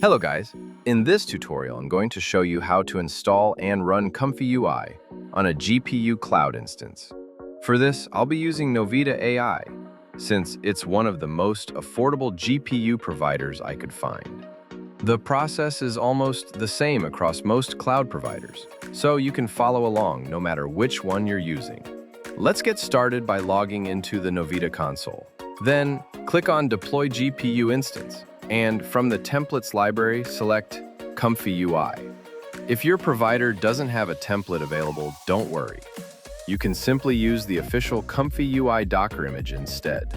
Hello guys, in this tutorial I'm going to show you how to install and run ComfyUI on a GPU cloud instance. For this, I'll be using Novita.ai, since it's one of the most affordable GPU providers I could find. The process is almost the same across most cloud providers, so you can follow along no matter which one you're using. Let's get started by logging into the Novita console. Then, click on Deploy GPU Instance, and from the Templates library, select ComfyUI. If your provider doesn't have a template available, don't worry. You can simply use the official ComfyUI Docker image instead.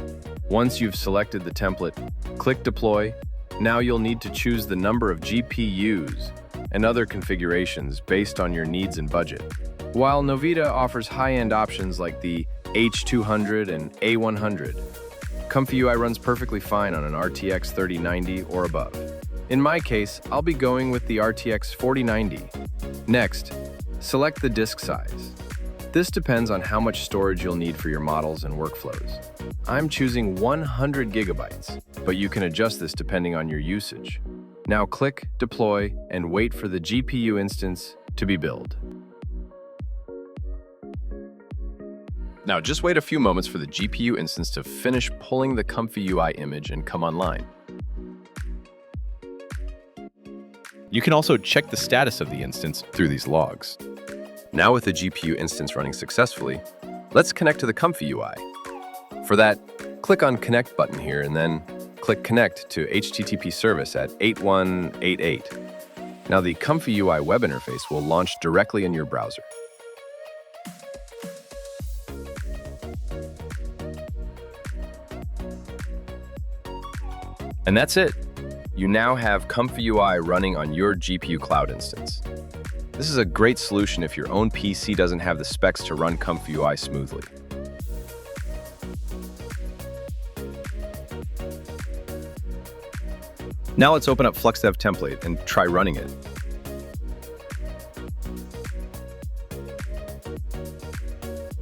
Once you've selected the template, click Deploy. Now you'll need to choose the number of GPUs and other configurations based on your needs and budget. While Novita offers high-end options like the H200 and A100, ComfyUI runs perfectly fine on an RTX 3090 or above. In my case, I'll be going with the RTX 4090. Next, select the disk size. This depends on how much storage you'll need for your models and workflows. I'm choosing 100 gigabytes, but you can adjust this depending on your usage. Now click Deploy and wait for the GPU instance to be built. Now just wait a few moments for the GPU instance to finish pulling the ComfyUI image and come online. You can also check the status of the instance through these logs. Now with the GPU instance running successfully, let's connect to the ComfyUI. For that, click on Connect button here and then click Connect to HTTP service at 8188. Now the ComfyUI web interface will launch directly in your browser. And that's it. You now have ComfyUI running on your GPU cloud instance. This is a great solution if your own PC doesn't have the specs to run ComfyUI smoothly. Now let's open up FluxDev template and try running it.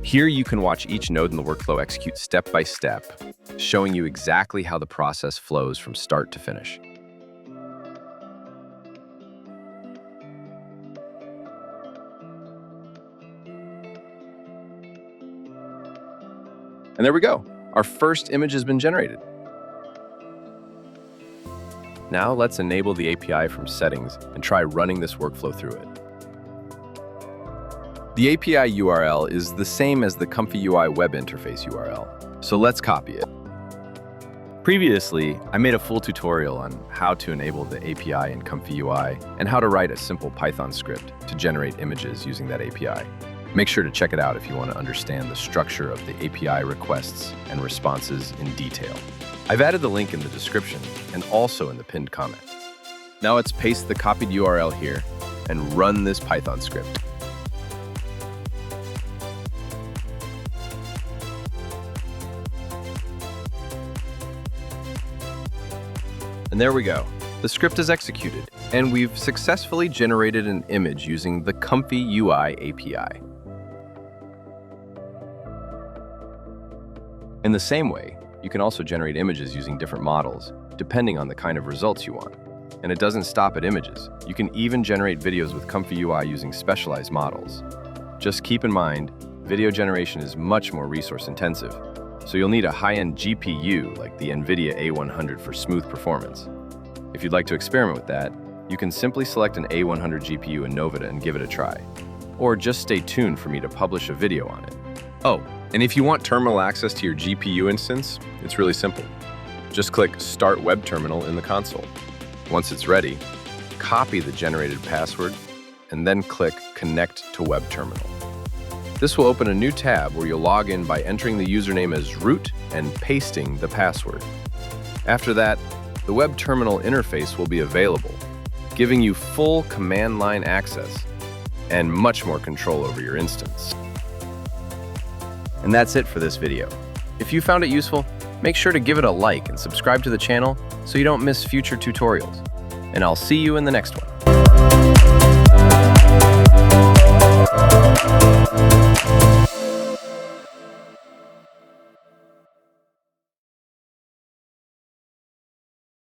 Here you can watch each node in the workflow execute step by step, showing you exactly how the process flows from start to finish. And there we go. Our first image has been generated. Now let's enable the API from settings and try running this workflow through it. The API URL is the same as the ComfyUI web interface URL, so let's copy it. Previously, I made a full tutorial on how to enable the API in ComfyUI and how to write a simple Python script to generate images using that API. Make sure to check it out if you want to understand the structure of the API requests and responses in detail. I've added the link in the description and also in the pinned comment. Now let's paste the copied URL here and run this Python script. And there we go. The script is executed, and we've successfully generated an image using the ComfyUI API. In the same way, you can also generate images using different models, depending on the kind of results you want. And it doesn't stop at images. You can even generate videos with ComfyUI using specialized models. Just keep in mind, video generation is much more resource intensive, so you'll need a high-end GPU like the NVIDIA A100 for smooth performance. If you'd like to experiment with that, you can simply select an A100 GPU in Novita and give it a try. Or just stay tuned for me to publish a video on it. Oh, and if you want terminal access to your GPU instance, it's really simple. Just click Start Web Terminal in the console. Once it's ready, copy the generated password and then click Connect to Web Terminal. This will open a new tab where you'll log in by entering the username as root and pasting the password. After that, the web terminal interface will be available, giving you full command line access and much more control over your instance. And that's it for this video. If you found it useful, make sure to give it a like and subscribe to the channel so you don't miss future tutorials. And I'll see you in the next one.